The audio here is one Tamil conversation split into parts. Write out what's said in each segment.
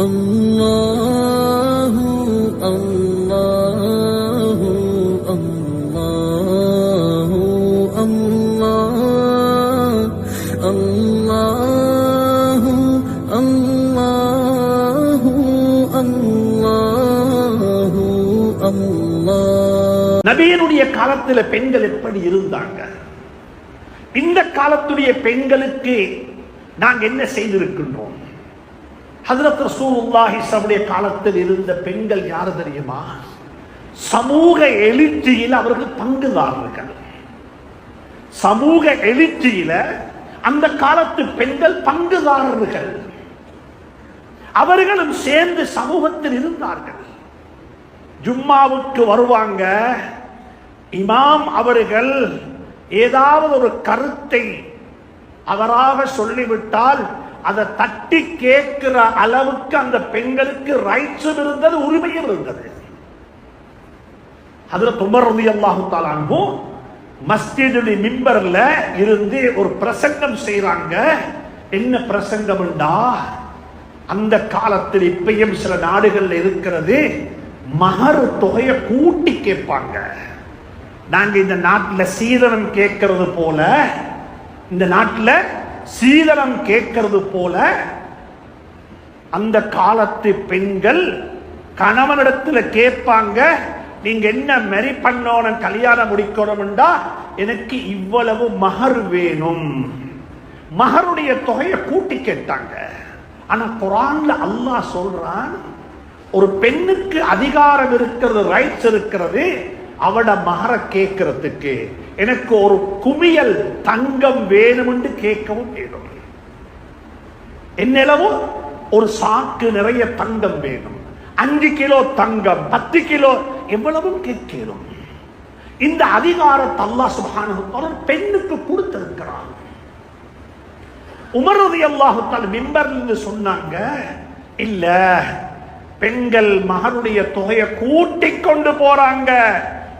அல்லாஹு அல்லாஹு அல்லாஹு அல்லாஹ் அல்லாஹு அல்லாஹு அல்லாஹு அல்லாஹ். நபியினுடைய காலத்துல பெண்கள் எப்படி இருந்தாங்க? இந்த காலத்துடைய பெண்களுக்கு நாங்க என்ன செய்திருக்கின்றோம்? ஹஜ்ரத் ரசூலுல்லாஹி ஸல்லல்லாஹு காலத்தில் இருந்த பெண்கள் யாரு தெரியுமா? சமூக எழுச்சியில் அவர்கள் பங்குதாரர்கள். சமூக எழுச்சியில அந்த காலத்து பெண்கள் பங்குதாரர்கள். அவர்களும் சேர்ந்து சமூகத்தில் இருந்தார்கள். ஜும்மாவுக்கு வருவாங்க. இமாம் அவர்கள் ஏதாவது ஒரு கருத்தை அவராக சொல்லிவிட்டால் அதை தட்டி கேட்கிற அளவுக்கு அந்த பெண்களுக்கு ரைட்ஸும் இருந்தது, உரிமையும் இருந்தது. ஹஜ்ரத் உமர் ரலியல்லாஹு தஆலா அன்ஹு மஸ்ஜிதுல் மிம்பர்ல இருந்து ஒரு பிரசங்கம் செய்றாங்க. என்ன பிரசங்கம்டா, அந்த காலத்தில் இப்பயும் சில நாடுகள்ல இருக்கிறது, மஹர் தொகையை கூட்டி கேட்பாங்க. நாங்க இந்த நாட்டில் சீதனம் கேட்கறது போல, இந்த நாட்டில் சீதனம் கேட்கறது போல அந்த காலத்து பெண்கள் கணவனிடத்துல கேட்பாங்க, நீங்க என்ன மெரி பண்ணணும், கல்யாணம் முடிக்கணும்டா எனக்கு இவ்வளவு மஹர் வேணும். மஹருடைய தொகையை கூட்டி கேட்டாங்க. ஆனா குர்ஆன்ல அல்லாஹ் சொல்றான், ஒரு பெண்ணுக்கு அதிகாரம் இருக்கிறது, ரைட்ஸ் இருக்கிறது, அவட மகர கேட்கறதுக்கு. எனக்கு ஒரு குமியல் தங்கம் வேணும் என்று கேட்கவும் வேணும். என்னளவும் ஒரு சாக்கு நிறைய தங்கம் வேணும், 5 கிலோ தங்கம், 10 கிலோ, எவ்வளவும் கேட்கிறோம். இந்த அதிகாரத்தை அல்லாஹ் சுப்ஹானஹு வ தஆலா பெண்ணுக்கு கொடுத்திருக்கிறான். உமர் ரலியல்லாஹு தஆலா மிம்பர்ல சொன்னாங்க, இல்ல பெண்கள் மகருடைய தொகையை கூட்டி கொண்டு போறாங்க,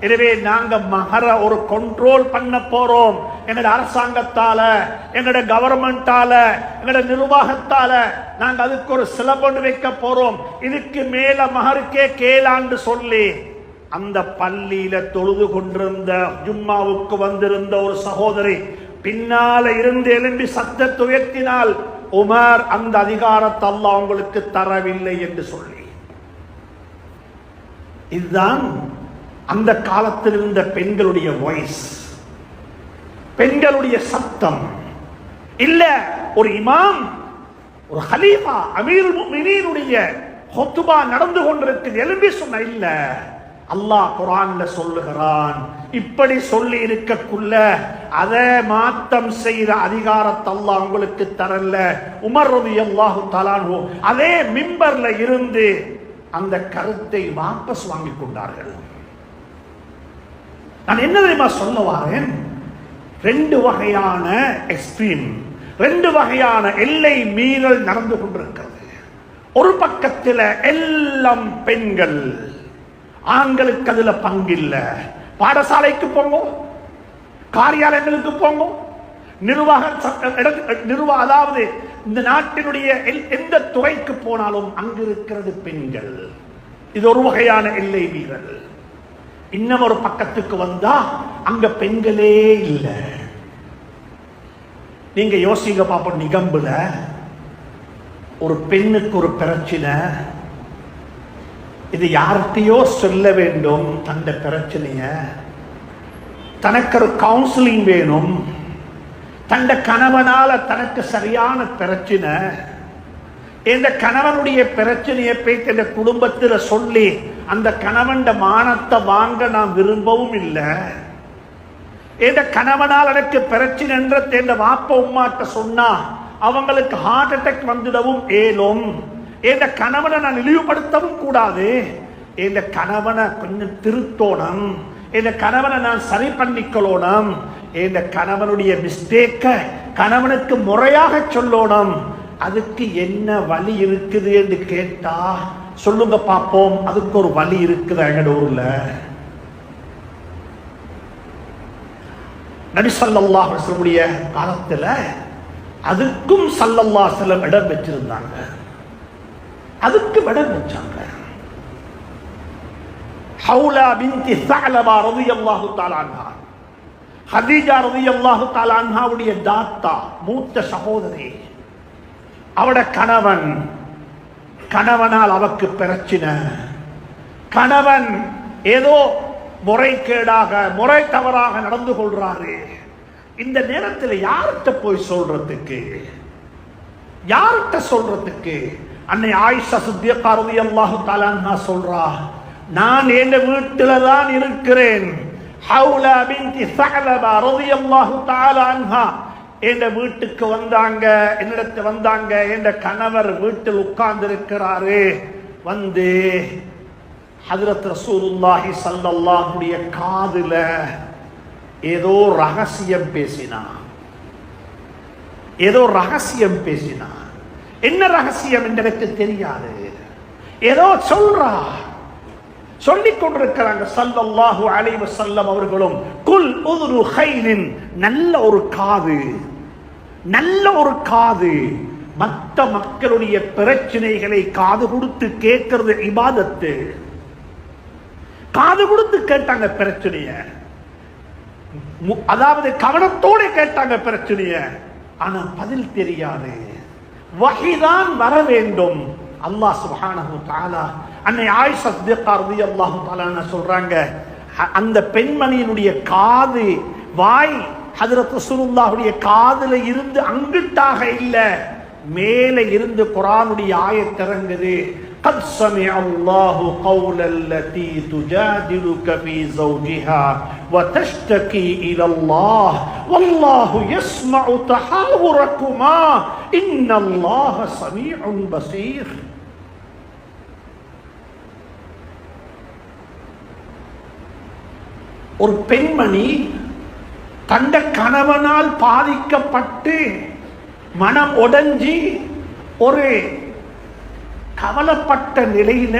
எனவே நாங்க மகர ஒரு கண்ட்ரோல் பண்ண போறோம். எங்கட அரசாங்கத்தால, எங்கட கவர்மெண்டால, எங்கட நிர்வாகத்தால நாங்க அதுக்கு ஒரு சிலபண்டு வைக்க போறோம். இதுக்கு மேல மகருக்கே கேளாண்டு சொல்லி அந்த பள்ளியில தொழுது கொண்டிருந்த, ஜும்மாவுக்கு வந்திருந்த ஒரு சகோதரி பின்னால இருந்து எழும்பி சத்தத்தை உயர்த்தினால், உமர் அந்த அதிகாரத்தை அல்லாஹ் உங்களுக்கு தரவில்லை என்று சொல்லி. இதுதான் அந்த காலத்தில் இருந்த பெண்களுடைய வாய்ஸ், பெண்களுடைய சத்தம். இல்ல ஒரு இமாம், ஒரு ஹலீஃபா, அமீருல் முஃமினீனுடைய ஹுத்பா நடந்து கொண்டிருக்கு, எழும்பி சொன்ன, இல்ல அல்லாஹ் குர்ஆன்ல சொல்லுகிறான், இப்படி சொல்லி இருக்கக்குள்ள அதை மாத்தம் செய்த அதிகாரத்தை அல்லாஹ் உங்களுக்கு தரல. உமர் ரலியல்லாஹு தஆலா அன்ஹு அதே மிம்பர்ல இருந்து அந்த கருத்தை வாபஸ் வாங்கிக் கொண்டார்கள். நான் என்ன தெரியுமா சொல்ல வாரேன்? 2 வகையான எக்ஸ்ட்ரீம், 2 வகையான எல்லை மீறல் நடந்து கொண்டிருக்கிறது. ஒரு பக்கத்தில் எல்லாம் பெண்கள், ஆண்களுக்கு அதுல பங்கில்ல. பாடசாலைக்கு போங்க, காரியாலயங்களுக்கு போங்க, அதாவது இந்த நாட்டினுடைய எந்த துறைக்கு போனாலும் அங்கு இருக்கிறது பெண்கள். இது ஒரு வகையான எல்லை மீறல். இன்னும் ஒரு பக்கத்துக்கு வந்தா அங்க பெண்களே இல்லை. நீங்க யோசிங்க பாப்போம், நிகம்புல ஒரு பெண்ணுக்கு ஒரு பிரச்சனை, இது யார்கிட்டயோ சொல்ல வேண்டும் அந்த பிரச்சனைய, தனக்கு ஒரு கவுன்சிலிங் வேணும், தந்த கணவனால தனக்கு சரியான பிரச்சனை, இந்த கணவனுடைய பிரச்சனையை போய் இந்த குடும்பத்தில் சொல்லி அந்த கணவன் மானத்தை வாங்க நான் விரும்பவும் இல்லை. இந்த கணவனால் எனக்கு பிரச்சனை என்ற இந்த வாப்ப உம்மாட்ட சொன்னா அவங்களுக்கு ஹார்ட் அட்டாக் வந்துடவும் ஏலும். இந்த கணவனை நான் இழிவுபடுத்தவும் கூடாது. இந்த கணவனை கொஞ்சம் திருத்தோணும், இந்த கணவனை நான் சரி பண்ணிக்கொள்ளணும், இந்த கணவனுடைய மிஸ்டேக்க கணவனுக்கு முறையாக சொல்லணும். அதுக்கு என்ன வழி இருக்குது என்று கேட்டா சொல்லுங்க பாப்போம். அதுக்கு ஒரு வழி இருக்குது எங்க ஊர்ல. நபி ஸல்லல்லாஹு அலைஹி வஸல்லம் காலத்துல அதுக்கும் ஸல்லல்லாஹு அலைஹி வஸல்லம் இடம் வச்சிருந்தாங்க. அதுக்கு விடம் வச்சாங்க. ஹவுலா பின்தி ஸஅலபா ரலியல்லாஹு தஆலா அன்ஹா, ஹதீஜா ரலியல்லாஹு தஆலா அன்ஹாவுடைய தாத்தா, மூத்த சகோதரி, அவட கணவனால் அவக்கு பிரச்சனை. கணவன் ஏதோ முறை தவறாக நடந்து கொள்றாரு. இந்த நேரத்தில் யார்கிட்ட போய் சொல்றதுக்கு? அன்னை ஆயிஷா சித்திகா ரலியல்லாஹு தஆலா அன்ஹா சொல்றா, நான் என் வீட்டில தான் இருக்கிறேன். ஹவுலா பின்தி ஸஅலபா ரலியல்லாஹு தஆலா அன்ஹா என் வீட்டுக்கு வந்தாங்க, என்னிடத்தில் வந்தாங்க. என் கணவர் வீட்டில் உட்கார்ந்து இருக்கிறாரு. வந்து ஹஜ்ரத் ரசூலுல்லாஹி ஸல்லல்லாஹு அலைஹி காதுல ஏதோ ரகசியம் பேசினா. என்ன ரகசியம் என்று எனக்கு தெரியாது. ஏதோ சொல்லிக் கொண்டிருக்கிறாங்க. ஸல்லல்லாஹு அலைஹி வஸல்லம் அவர்களும் குல் உதுரு கைரின், நல்ல ஒரு காது. மற்ற மக்களுடைய பிரச்சனைகளை காது கொடுத்து கேட்கிறது இபாதத்து. காது கொடுத்து கேட்டாங்க பிரச்சனைய, அதாவது கவனத்தோடு கேட்டாங்க பிரச்சனைய. ஆனா பதில் தெரியாது. வஹீதான் வர வேண்டும். அல்லாஹ் சுப்ஹானஹு வ தஆலா அன்னை ஆயிஷா சித்திகா ரலியல்லாஹு தஆலா சொல்றாங்க, அந்த பெண்மணியினுடைய காது, வாய் ஹஜ்ரத் ரசூலுல்லாஹுடைய காதுல இருந்து அங்கிட்டாக இல்ல, மேலே இருந்து குர்ஆனுடைய ஆயத் இறங்குது. قد سمع الله قول التي تجادلك في زوجها وتشتكي إلى الله والله يسمع تحاوركما إن الله سميع بصير. ஒரு பெண்மணி தந்த கணவனால் பாதிக்கப்பட்டு மனம் உடைஞ்சி ஒரு கவலைப்பட்ட நிலையில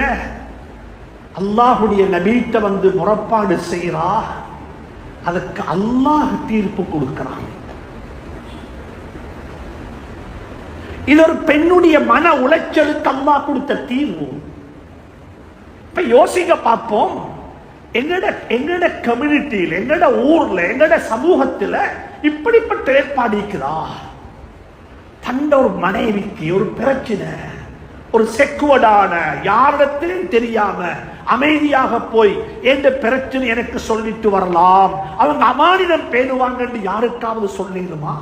அல்லாஹுடைய நபியிட்ட வந்து முறைப்பாடு செய்றா. அதுக்கு அல்லாஹ் தீர்ப்பு கொடுக்கிறான். இது ஒரு பெண்ணுடைய மன உளைச்சலுக்கு அல்லாஹ் கொடுத்த தீர்வு. இப்ப யோசிக்க பார்ப்போம், எங்கட கம்யூனிட்டியில், எங்கட ஊர்ல, எங்கட சமூகத்துல இப்படிப்பட்ட ஏற்பாடு இருக்குதா? தந்த ஒரு மனைவிக்கு ஒரு பிரச்சனை, ஒரு செக்குவடான, யாரிடத்திலும் தெரியாம அமைதியாக போய் எந்த பிரச்சனை எனக்கு சொல்லிட்டு வரலாம், அவங்க அமானிதம் பேணுவாங்கன்னு யாருக்காவது சொல்லிடுமா?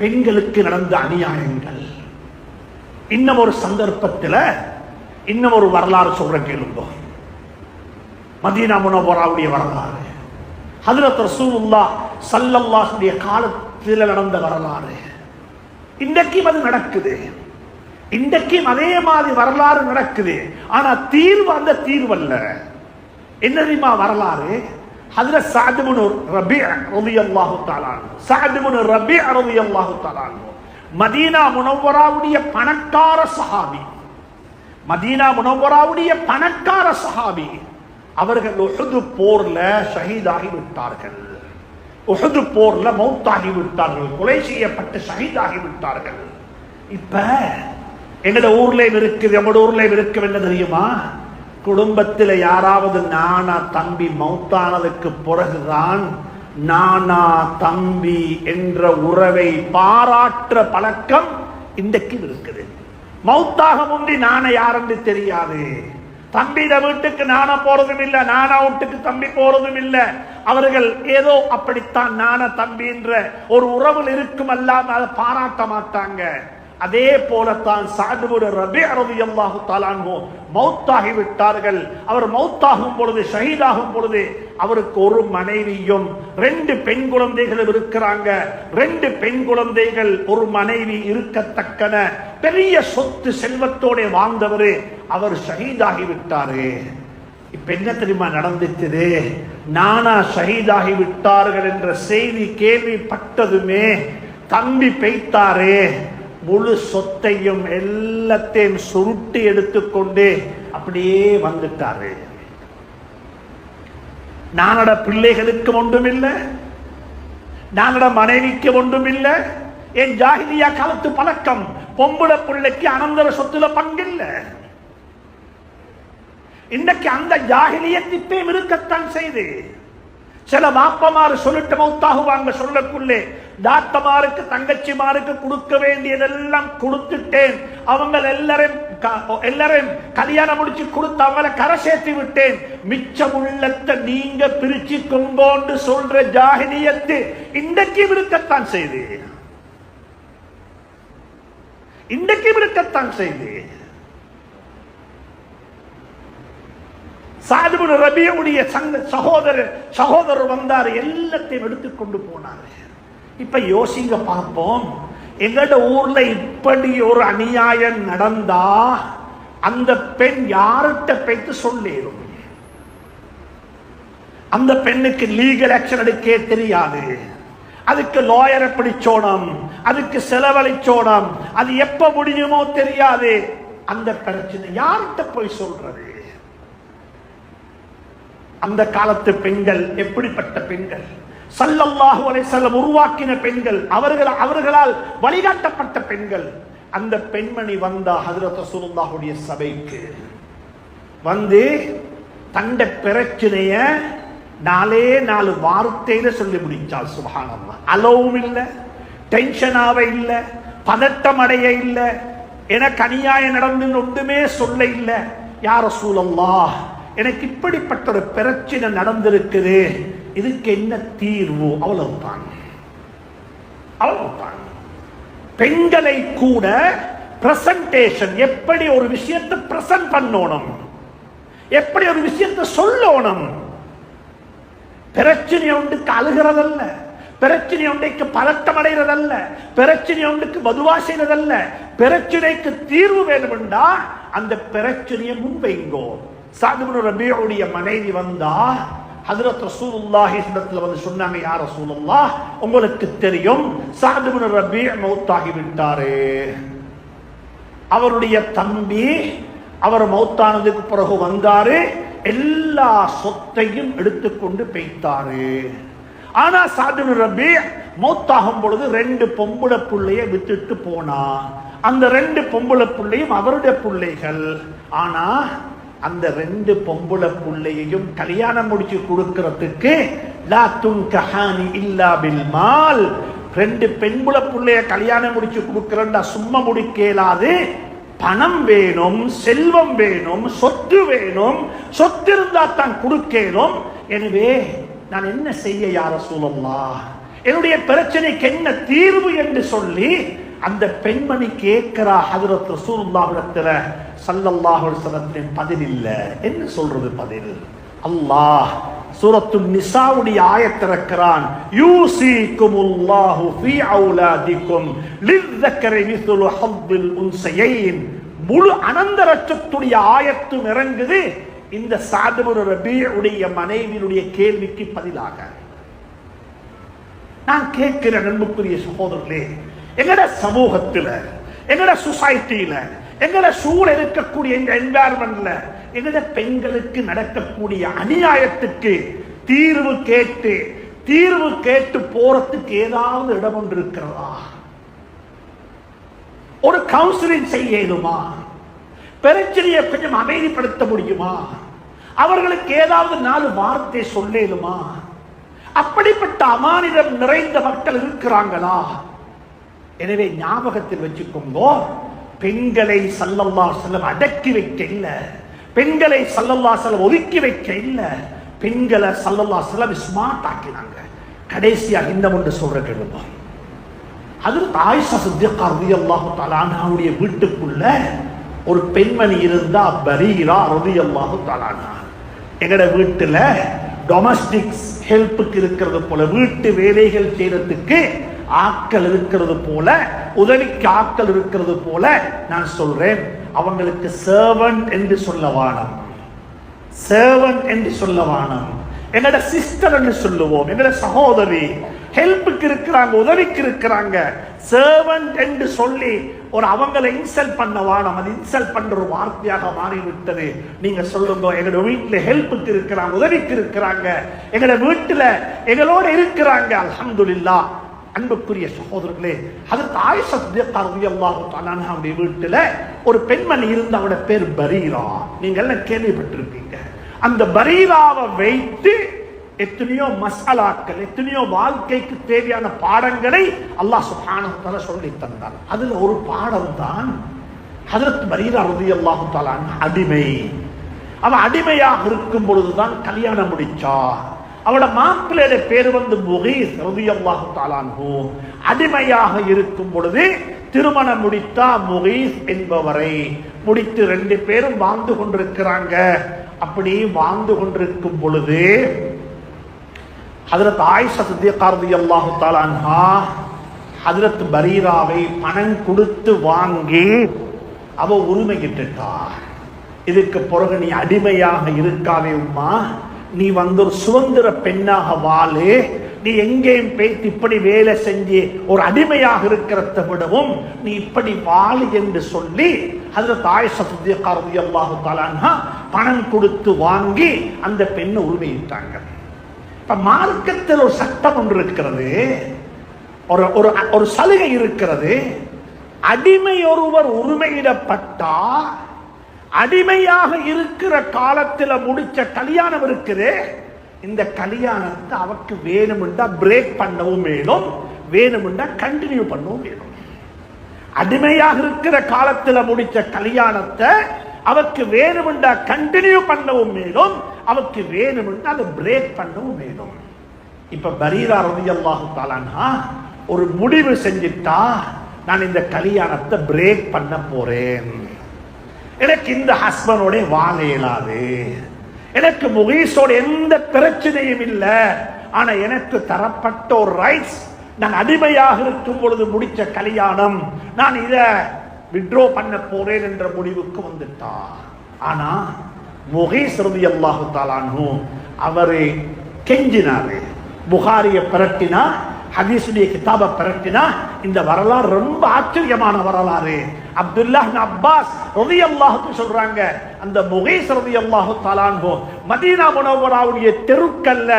பெண்களுக்கு நடந்த அநியாயங்கள். இன்னும் ஒரு சந்தர்ப்பத்தில் இன்னும் ஒரு வரலாறு சொல்ற கேளுங்க. மதீனா முனவ்வராவுடைய வரலாறு, ஹஜ்ரத் ரசூலுல்லாஹ் ஸல்லல்லாஹு அலைஹி காலத்தில் நடந்த வரலாறு. இன்றைக்கும் அது நடக்குது. இன்றைக்கும் அதே மாதிரி வரலாறு நடக்குது. ஆனா தீர்வு அந்த தீர்வல்ல. என்ன தெரியுமா வரலாறு? ஹஜ்ரத் ஸஅத் இப்னு ரபீ ரலியல்லாஹு தஆலா அன்ஹு, ஸஅத் இப்னு ரபீ ரலியல்லாஹு தஆலா அன்ஹு மதீனா முனவ்வராவுடைய பணக்கார சஹாபி. மதீனா முனவ்வராவுடைய பணக்கார சஹாபி. அவர்கள் உஹது போர்ல ஷஹீதாகி விட்டார்கள். உஹது போர்ல மௌத்தாகி விட்டார்கள், கொலை செய்யப்பட்டு ஷஹீதாகி விட்டார்கள். இப்ப எங்கட ஊர்ல இருக்குது, எங்களோட ஊர்ல இருக்கும் என்ன தெரியுமா? குடும்பத்தில் யாராவது நானா தம்பி மௌத்தானதுக்கு பிறகுதான் நானா தம்பி என்ற உறவை பாராட்டுற பழக்கம் இன்றைக்கு இருக்குது. மௌத்தாக முந்தி நான யாருன்னு தெரியாது. தம்பிட வீட்டுக்கு நானா போறதும் இல்லை, நானா வீட்டுக்கு தம்பி போறதும் இல்லை. அவர்கள் ஏதோ அப்படித்தான் நான தம்பி என்ற ஒரு உறவில் இருக்கும், அல்லாம அதை பாராட்ட மாட்டாங்க. அதே போலத்தான் ஸஅத் இப்னு ரபீ ரலியல்லாஹு தஆலா அன்ஹு மௌத்தாகி விட்டார்கள். அவர் மௌத்தாகும் பொழுது, ஷஹீதாகும் பொழுது அவருக்கு ஒரு மனைவியும் 2 பெண் குழந்தைகளும் இருக்கிறாங்க. 2 பெண் குழந்தைகள், ஒரு மனைவி இருக்கத்தக்கன பெரிய சொத்து செல்வத்தோட வாழ்ந்தவர். அவர் ஷஹீதாகி விட்டாரு. இப்ப என்ன தெரியுமா நடந்துச்சு? நானா ஷஹீதாகி விட்டார்கள் என்ற செய்தி கேள்விப்பட்டதுமே தம்பி பெய்த்தாரு. முழு சொத்தையும் எல்லாத்தையும் சுருட்டி எடுத்துக்கொண்டு அப்படியே வந்துட்டாரு. நானோட பிள்ளைகளுக்கு ஒன்றும் இல்லை, நானோட மனைவிக்கு ஒன்றும் இல்லை, என் ஜாஹிலியா காலத்து பழக்கம். பொம்பளை பிள்ளைக்கு அனந்தர சொத்துல பங்கில்லை. இன்னைக்கு அந்த ஜாஹிலியத்தை இருக்கத்தான் செய்து சில மாப்பமாறு சொல்லிட்டு மௌத்தாகுவாங்க. சொல்லக்குள்ளே தாத்தமாருக்கு தங்கச்சிமாருக்கு கொடுக்க வேண்டியதெல்லாம் கொடுத்துட்டேன், அவங்க எல்லாரும் கல்யாணம் முடிச்சு கொடுத்து அவங்கள கரை சேர்த்து விட்டேன், மிச்சம் உள்ளத்தை நீங்க பிரிச்சு கொண்டோன்னு சொல்ற ஜாஹிலியத்து இன்றைக்கு இருக்கத்தான் செய்து. இன்றைக்கு இருக்கத்தான் செய்து. சாத் இப்னு ரபீஉடைய சகோதரர் வந்தார், எல்லாத்தையும் எடுத்துக்கொண்டு போனார். இப்ப யோசிங்க பார்ப்போம், எங்கட ஊர்ல இப்படி ஒரு அநியாயம் நடந்தா அந்த பெண் யார்கிட்ட போய்த்து சொல்லேரும்? அந்த பெண்ணுக்கு லீகல் ஆக்ஷன் எடுக்க தெரியாது, அதுக்கு லாயரை பிடிச்சோணும், அதுக்கு செலவழிச்சோணும், அது எப்ப முடியுமோ தெரியாது. அந்த பிரச்சனை யார்கிட்ட போய் சொல்றது? அந்த காலத்து பெண்கள் எப்படிப்பட்ட பெண்கள்? ஸல்லல்லாஹு அலைஹி வஸல்லம் உருவாக்கின பெண்கள், அவர்களால் வழிகாட்டப்பட்ட பெண்கள். அந்த பெண்மணி வந்தா ஹஜ்ரத் ரசூலுல்லாஹுடைய சபைக்கு வந்து தண்ட பிரச்சனைய 4 வார்த்தையில சொல்லி முடிச்சால். சுப்ஹானல்லாஹ். அலவும் இல்ல, டென்ஷனாவே இல்ல, பதட்டம் அடைய இல்ல, எனக்கு அநியாயம் நடந்து ஒன்றுமே சொல்ல இல்ல. யா ரசூலல்லாஹ், எனக்கு இப்படிப்பட்ட ஒரு பிரச்சனை நடந்திருக்குது, இதுக்கு என்ன தீர்வு? அவ்வளவுதான். அவ்வளவுதான். பெண்களை கூட பிரசன்டேஷன், எப்படி ஒரு விஷயத்தை பிரசன்ட் பண்ணணும், எப்படி ஒரு விஷயத்தை சொல்லணும். பிரச்சனை ஒன்றுக்கு அழுகிறதல்ல, பிரச்சனை ஒன்றைக்கு பதட்டம் அடைகிறதல்ல, பிரச்சனை ஒன்றுக்கு மதுவா செய்யறதல்ல. பிரச்சனைக்கு தீர்வு வேணும் என்றா அந்த பிரச்சனையை முன்வைங்கோ. சாத் இப்னு ரபீஉடைய மனைவி வந்தா ஹஜ்ரத் ரசூலுல்லாஹி ஸல்லல்லாஹு வந்து சொன்னாங்க, யா ரசூலுல்லாஹ், உங்களுக்கு தெரியும் சாத் இப்னு ரபீஉ மௌத்தாகி விட்டாரு. அவருடைய தம்பி அவர் மௌத்தானதுக்கு பிறகு வந்தாரு, எல்லா சொத்தையும் எடுத்துக்கொண்டு போய்த்தாரு. ஆனா சாத் இப்னு ரபீஉ மௌத்தாகும் பொழுது 2 பொம்பளை பிள்ளைய விட்டுட்டு போனா. அந்த 2 பொம்பளை பிள்ளையும் அவருடைய பிள்ளைகள். ஆனா அந்த 2 பொம்பளை பிள்ளையையும் கல்யாணம் முடிச்சு கொடுக்கிறதுக்கு லா துன்கஹானி இல்லா பில் மால், 2 பெண்புல பிள்ளைய கல்யாணம் முடிச்சு கொடுக்கிறேன்டா சும்மா முடிக்கலாது. பணம் வேணும், செல்வம் வேணும், சொத்து வேணும். சொத்து இருந்தா தான் கொடுக்கணும். எனவே நான் என்ன செய்ய யா ரசூலல்லாஹ், என்னுடைய பிரச்சனைக்கு என்ன தீர்வு என்று சொல்லி அந்த பெண்மணி கேட்கிறா. ஹஜ்ரத் ரசூலுல்லாஹ்விடத்துல ஸல்லல்லாஹு அலைஹி வஸல்லம் பதில் இல்ல. என்ன சொல்றது பதில்? அல்லாஹ் சூரத்துன் நிசாவுடைய ஆயத்தை இறக்குறான். யூசிகுமுல்லாஹு ஃபீ அவுலாதிக்கும் லிஸ்ஸக்கரி மிஸ்லு ஹவ்வில் உன்ஸயைன். முழு அனந்தரத்துடைய ஆயத்தும் இறங்குது இந்த சாத் இப்னு ரபீஉடைய மனைவியுடைய கேள்விக்கு பதிலாக. நான் கேட்கிற அன்புக்குரிய சகோதரர்களே, எங்கட சமூகத்துல, எங்கட சொசைட்டியில, எங்கட சூழ இருக்கக்கூடிய எங்க என்வாயர்மெண்ட்ல எங்கட பெண்களுக்கு நடக்கக்கூடிய அநியாயத்துக்கு தீர்வு கேட்டு போறதுக்கு ஏதாவது இடம் ஒன்று இருக்கிறதா? ஒரு கவுன்சிலிங் செய்யணுமா? பிரச்சனையை கொஞ்சம் அமைதிப்படுத்த முடியுமா? அவர்களுக்கு ஏதாவது 4 வார்த்தை சொல்லலுமா? அப்படிப்பட்ட அமானிதம் நிறைந்த மக்கள் இருக்கிறாங்களா? எனவே ஞாபகத்தில் வச்சுக்கோங்க, பெண்களை ஸல்லல்லாஹு அலைஹி வஸல்லம் அடக்கி வைக்க இல்ல, பெண்களை ஸல்லல்லாஹு அலைஹி வஸல்லம் ஒதுக்கி வைக்க இல்ல, பெண்களை ஸல்லல்லாஹு அலைஹி வஸல்லம் ஸ்மார்ட் ஆக்கினாங்க. கடைசியா இந்த ஒன்று சொல்ற கேளுங்க. ஹஜ்ரத் ஆயிஷா சித்திகா ரலியல்லாஹு தஆலா அன்ஹாவுடைய வீட்டுக்குள்ள ஒரு பெண்மணி இருந்தா, பரீரா ரலியல்லாஹு தஆலா அன்ஹா. எங்கட வீட்டுல டொமஸ்டிக்ஸ் ஹெல்ப்புக்கு இருக்கிறது போல, வீட்டு வேலைகள் செய்யறதுக்கு ஆட்கள் இருக்கிறது போல, உதவிக்கு ஆட்கள் இருக்கிறது போல, நான் சொல்றேன், அவங்களுக்கு சர்வன்ட் என்று சொல்ல வானம், சர்வன்ட் என்று சொல்ல வானம். எங்கட சிஸ்டர் என்று சொல்லுவோம், எங்கட சகோதரி ஹெல்ப்புக்கு இருக்கிறாங்க, உதவிக்கு இருக்கிறாங்க. சர்வன்ட் என்று சொல்லி ஒரு அவங்களை இன்சல்ட் பண்ண வானம். அது இன்சல்ட் பண்ற ஒரு வார்த்தையாக மாறிவிட்டது. நீங்க சொல்லுங்க, எங்களோட வீட்டுல ஹெல்ப்புக்கு இருக்கிறாங்க, உதவிக்கு இருக்கிறாங்க, எங்களோட வீட்டுல எங்களோட இருக்கிறாங்க, அல்ஹம்துலில்லாஹ். அன்புக்குரிய சகோதரர்களே, ஹஜ்ரத் ஆயிஷா சித்திகா ரலியல்லாஹு தஆலா அன்ஹாவுடைய வீட்டில் ஒரு பெண்மணி இருந்து, அவட பேர் பரீரா. நீங்க எல்லாம் கேள்விப்பட்டிருப்பீங்க. அந்த பரீராவை வைத்து எத்தனையோ மசாலாக்கள், எத்தனையோ வாழ்க்கைக்கு தேவையான பாடங்களை அல்லாஹ் சுப்ஹானஹு வ தஆலா சொல்லி தந்தார். அதுல ஒரு பாடம் தான் ஹஜ்ரத் பரீரா ரலியல்லாஹு தஆலா அன்ஹா அடிமை. அவ அடிமையாக இருக்கும் பொழுதுதான் கல்யாணம் முடிச்சா. அவளோட மாப்பிள்ளையோட பேர் முகீஸ் ரலியல்லாஹு தஆலா அன்ஹு. அடிமையாக இருக்கும் பொழுது திருமணம் முடித்தா முகீஸ் என்பவரை. முடித்து 2 பேரும் வாழ்ந்து கொண்டிருக்கிறாங்க. அப்படி வாழ்ந்து கொண்டிருக்கும் பொழுது ஹஜ்ரத் ஆயிஷா சித்திகா ரலியல்லாஹு தஆலா அன்ஹா ஹஜ்ரத் பரீராவை பணம் கொடுத்து வாங்கி அவ உரிமையிட்டா. இதுக்கு பிறகு நீ அடிமையாக இருக்காதே உம்மா, நீ ஒரு சுதந்திர பெண்ணாக வாழு, நீ எங்கேயும் பேசி இப்படி வேலை செஞ்சு ஒரு அடிமையாக இருக்கிறத விடவும் நீ இப்படி வாழு என்று சொல்லி ஹஜ்ரத் ஆயிஷா சித்திகா ரலியல்லாஹு தஆலா அன்ஹா பணம் கொடுத்து வாங்கி அந்த பெண்ணை உரிமையிட்டாங்க. இப்ப மார்க்கத்தில் ஒரு சட்டம் ஒன்று இருக்கிறது, ஒரு சலுகை இருக்கிறது. அடிமை ஒருவர் உரிமையிடப்பட்டா, அடிமையாக இருக்கிற காலத்தில் முடிச்ச கல்யாணம் இருக்குது, இந்த கல்யாணத்தை அவருக்கு வேணுமென்றா பிரேக் பண்ணவும் வேணும், வேணுமென்றா கண்டினியூ பண்ணவும் வேணும். அடிமையாக இருக்கிற காலத்தில் முடிச்ச கல்யாணத்தை அவருக்கு வேணுமென்றா கண்டினியூ பண்ணவும் வேணும், அவருக்கு வேணுமென்றா அதை பிரேக் பண்ணவும் வேணும். இப்ப பரீரா ரலியல்லாஹு தஆலா அன்ஹா ஒரு முடிவு செஞ்சிட்டா, நான் இந்த கல்யாணத்தை பிரேக் பண்ண போறேன், எனக்கு இந்த ஹஸ்பண்டோட வாழ இயலாது, எனக்கு முகீஸோட எந்த பிரச்சனையும் இல்லை, ஆனா எனக்கு தரப்பட்ட ஒரு ரைட்ஸ், நான் அடிமையாக இருக்கும் பொழுது முடிச்ச கல்யாணம், நான் இத வித்ட்ரா பண்ண போறேன் என்ற முடிவுக்கு வந்துட்டா. ஆனா முகீஸ் ரலியல்லாஹு தஆலா அன்ஹு அவரை கெஞ்சினாரு. புகாரிய பிரட்டினா, ஹதீஸுடைய கிதாபை பிரட்டினா, இந்த வரலாறு ரொம்ப ஆச்சரியமான வரலாறு. அப்துல்லாஹ் இப்னு அப்பாஸ் ரலியல்லாஹு அன்ஹு சொல்றாங்க, அந்த முகீஸ் ரலியல்லாஹு தஆலா அன்ஹு மதீனா முனவ்வராவுடைய தெருக்கல்ல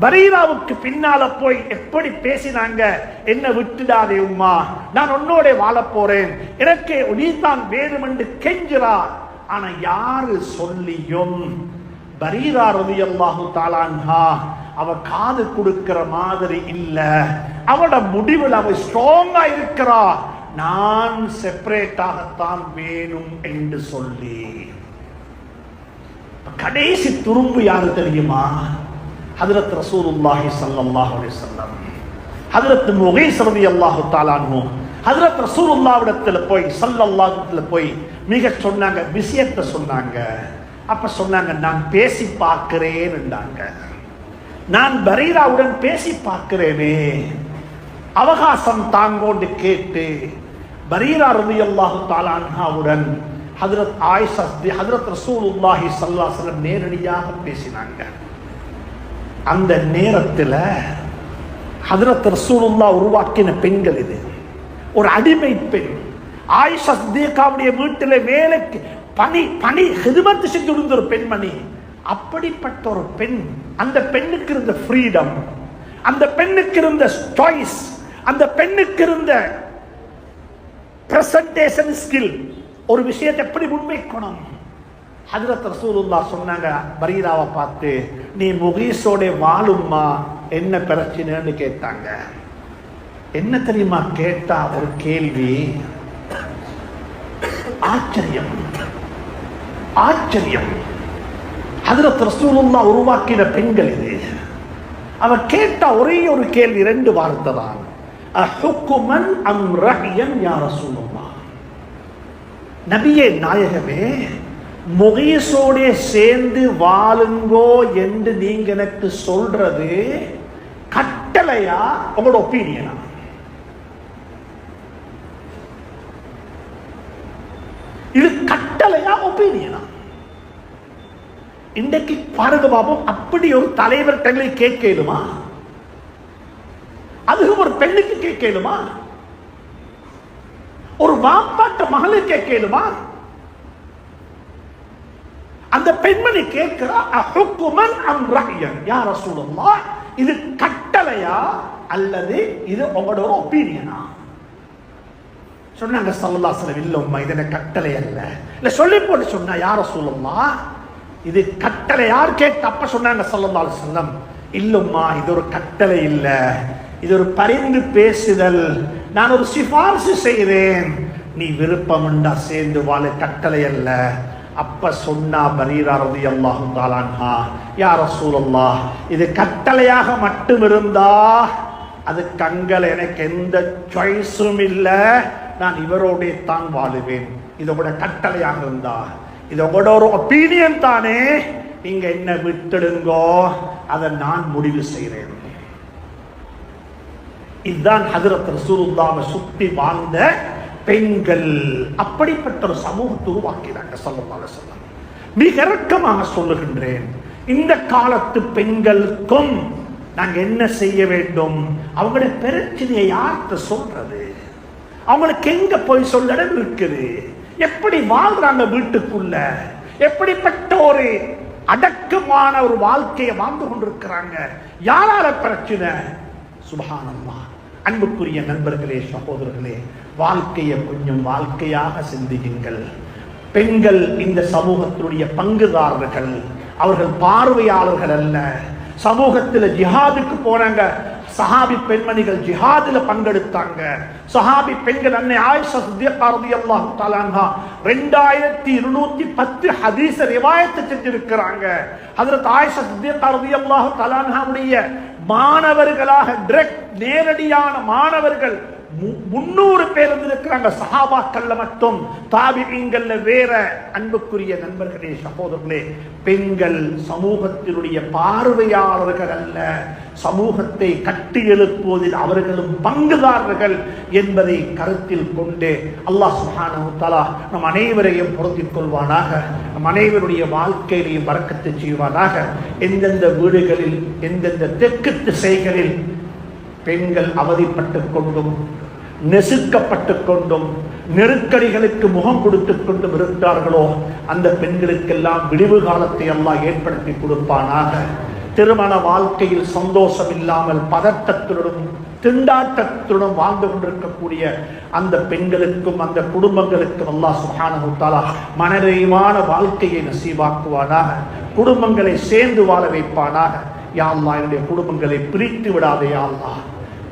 பரீராவுக்கு பின்னால போய் எப்படி பேசினாங்க, என்ன விட்டுடாதே உம்மா, நான் உன்னோட வாழ போறேன், எனக்கு நீதான் வேணும் என்று கெஞ்சுறார். ஆனா யாரு சொல்லியும் பரீரா ரலியல்லாஹு தஆலா அன்ஹா அவ காது கொடுக்கிற மாதிரி இல்ல. அவட முடிவில் அவ ஸ்ட்ராங்கா இருக்கிறா, நான் செப்பரேட்டாகத்தான் வேணும் என்று சொல்லி. கடைசி துரும்பு யாரு தெரியுமா? ஹஜ்ரத் ரசூலுல்லாஹி ஸல்லல்லாஹு அலைஹி வஸல்லம். ஹஜ்ரத் முகீஸ் ரலியல்லாஹு தஆலா அன்ஹு ஹஜ்ரத் ரசூலுல்லாஹ்விடத்துல போய் ஸல்லல்லாஹு அலைஹி போய் மிக சொன்னாங்க, விஷயத்தை சொன்னாங்க. அப்ப சொன்னாங்க, நான் பேசி பார்க்கிறேன் என்றாங்க. நான் பரீராவுடன் பேசி பார்க்கிறேனே, அவகாசம் தாங்கோண்டு கேட்டு பரீரா ரலியல்லாஹு தஆலா அன்ஹாவுடன் ஹஜ்ரத் ஆயிஷா ஹஜ்ரத் ரசூலுல்லாஹி ஸல்லல்லாஹு அலைஹி வஸல்லம் நேரடியாக பேசினாங்க. அந்த நேரத்தில் ஹஜ்ரத் ரசூலுல்லாஹ் உருவாக்கின பெண்கள் இது. ஒரு அடிமை பெண் ஆயிஷா சித்திகாவுடைய வீட்டில் வேலைக்கு பணி ஹிதமத் செஞ்சு இருந்த ஒரு பெண்மணி. அப்படிப்பட்ட ஒரு பெண், அந்த பெண்ணுக்கு இருந்த ஃப்ரீடம், அந்த பெண்ணுக்கு இருந்த சாய்ஸ், அந்த பெண்ணுக்கு இருந்த பிரசன்டேஷன் ஸ்கில், ஒரு விஷயத்தை எப்படி முன்வைக்கணும். ஹஜ்ரத் ரசூலுல்லாஹ் சொன்னாங்க பரீராவை பார்த்து, நீ முகீஸோட வாழும்மா, என்ன பிரச்சனைன்னு கேட்டாங்க. என்ன தெரியுமா கேட்டா ஒரு கேள்வி? ஆச்சரியம், ஆச்சரியம். ஹஜ்ரத் ரசூலுல்லாஹ் உருவாக்கின பெண்கள் இது. அவ கேட்ட ஒரே ஒரு கேள்வி, 2 வார்த்தை தான், அஹுக்குமன் அம் ரஹ்யன் யா ரசூலுல்லாஹ். நபியே நாயகமே, முகீஸோட சேர்ந்து வாழுங்கோ என்று நீங்க எனக்கு சொல்றது கட்டளையா, உங்களோட ஒப்பீனியனா? இது கட்டளையா, ஒப்பீனியனா? இன்றைக்கு பாருங்க பாபம், அப்படி ஒரு தலைவர் தங்களை கேட்கலுமா? அதுவும் ஒரு பெண்ணுக்கு கேட்கலுமா? ஒரு வாப்பாட்ட மகளுக்கு கேட்கலுமா? அந்த பெண்மணி கேட்கிறா, அஹுக்குமன் அம் ரஹ்யன் யா ரசூலுல்லாஹ், இது கட்டளையா அல்லது இது உங்களோட ஒரு ஒப்பீனியனா? சொன்னாங்க ஸல்லல்லாஹு அலைஹி வஸல்லம், இல்ல உம்மா இது என்ன கட்டளை அல்ல. இல்ல சொல்லி போட்டு சொன்னா, யா ரசூலுல்லாஹ் இது கட்டளை யார் கேட்ட? அப்ப சொன்னாங்க ஸல்லல்லாஹு அலைஹி வஸல்லம், இல்லம்மா இது ஒரு கட்டளை இல்ல, இது ஒரு பரிந்து பேசுதல், நான் ஒரு சிபாரிசு செய்கிறேன், நீ விருப்பம் உண்டா சேர்ந்து வாழ, கட்டளை அல்ல. அப்ப சொன்னா பரீரா ரலியல்லாஹு தஆலா அன்ஹா, யா ரசூலுல்லாஹ் இது கட்டளையாக மட்டும் இருந்தா அது கங்கல், எனக்கு எந்த சாய்ஸும் இல்லை, நான் இவரோட தான் வாழுவேன். இதோட கட்டளையாக இருந்தா, இதோட ஒரு ஒப்பீனியன் தானே, நீங்க என்ன விட்டுடுங்கோ, அதை நான் முடிவு செய்கிறேன். இதுதான் ஹஜ்ரத் ரசூலுல்லாஹ்வை சுத்தி வாழ்ந்த பெண்கள். அப்படிப்பட்ட ஒரு சமூகத்தை உருவாக்கினாங்க ஸல்லல்லாஹு அலைஹி வஸல்லம். மிக இறக்கமாக சொல்லுகின்றேன், இந்த காலத்து பெண்களுக்கும் நாங்க என்ன செய்ய வேண்டும்? அவங்களுடைய பிரச்சனையை யார்கிட்ட சொல்றது? அவங்களுக்கு எங்க போய் சொல்ல இடம் இருக்குது? எப்படி வாழ்றாங்க வீட்டுக்குள்ள? எப்படிப்பட்ட ஒரு அடக்கமான ஒரு வாழ்க்கையை வாழ்ந்து கொண்டிருக்கிறாங்க? யாரால பிரச்சனை? சுப்ஹானல்லாஹ். அன்புக்குரிய நண்பர்களே, சகோதரர்களே, வாழ்க்கையை கொஞ்சம் வாழ்க்கையாக சிந்தியுங்கள். பெண்கள் இந்த சமூகத்தினுடைய பங்குதாரர்கள், அவர்கள் பார்வையாளர்கள் அல்ல. சமூகத்தில் ஜிஹாதுக்கு போனாங்க, சஹாபி பெண்மணிகள் ஜிஹாதில் பங்கெடுத்தாங்க. சஹாபி பெண்கள் அன்னை ஆயிஷா சித்திகா ரலியல்லாஹு தஆலா அன்ஹா 2210 ஹதீஸ ரிவாயத் செஞ்சிருக்கிறாங்க. ஹஜ்ரத் ஆயிஷா சித்திகா ரலியல்லாஹு தஆலா அன்ஹாவுடைய மாணவர்களாக நேரடியான மாணவர்கள் 300 பேர் இருந்திருக்கிறாங்க. சஹாபாக்கள்ல மட்டும், தாபிஈன்கள்ல வேற. அன்புக்குரிய நண்பர்களே, சகோதரர்களே, பெண்கள் சமூகத்தினுடைய பார்வையாளர்கள் அல்ல, சமூகத்தை கட்டி எழுப்புவதில் அவர்களும் பங்குதாரர்கள் என்பதை கருத்தில் கொண்டு அல்லாஹ் சுப்ஹானஹு வ தஆலா நம் அனைவரையும் பொருந்திக் கொள்வானாக. நம் அனைவருடைய வாழ்க்கையிலையும் பரக்கத்து செய்வானாக. எந்தெந்த வீடுகளில், எந்தெந்த தெற்கு திசைகளில் பெண்கள் அவதிப்பட்டுக் கொண்டும் நெசுக்கப்பட்டு கொண்டும் நெருக்கடிகளுக்கு முகம் கொடுத்து கொண்டும் இருக்கிறார்களோ, அந்த பெண்களுக்கெல்லாம் விடிவு காலத்தை அல்லாஹ் ஏற்படுத்தி கொடுப்பானாக. திருமண வாழ்க்கையில் சந்தோஷம் இல்லாமல் பதட்டத்துடன் திண்டாட்டத்துடன் வாழ்ந்து கொண்டிருக்கக்கூடிய அந்த பெண்களுக்கும் அந்த குடும்பங்களுக்கும் அல்லாஹ் சுப்ஹானஹு வ தஆலா மனநிறைவான வாழ்க்கையை நசீபாக்குவானாக. குடும்பங்களை சேர்ந்து வாழ வைப்பானாக. யா அல்லாஹ், என்னுடைய குடும்பங்களை பிரித்து விடாதே யா அல்லாஹ்.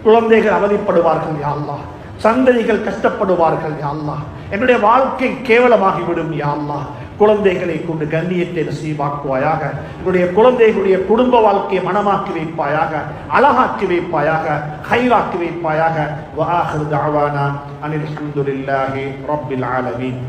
குழந்தைகள் அவதிப்படுவார்கள் யா அல்லாஹ், சந்ததிகள் கஷ்டப்படுவார்கள் யா அல்லாஹ். என்னுடைய வாழ்க்கை கேவலமாகிவிடும் யா அல்லாஹ். குழந்தைகளை கொண்டு கண்ணியத்தை நசீபாக்குவாயாக. என்னுடைய குழந்தைகளுடைய குடும்ப வாழ்க்கையை மனமாக்கி வைப்பாயாக, அழகாக்கி வைப்பாயாக, ஹைராக்கி வைப்பாயாக. வ ஆகிரு தஅவானா அனில் ஹம்துலில்லாஹி ரப்பில் ஆலமீன்.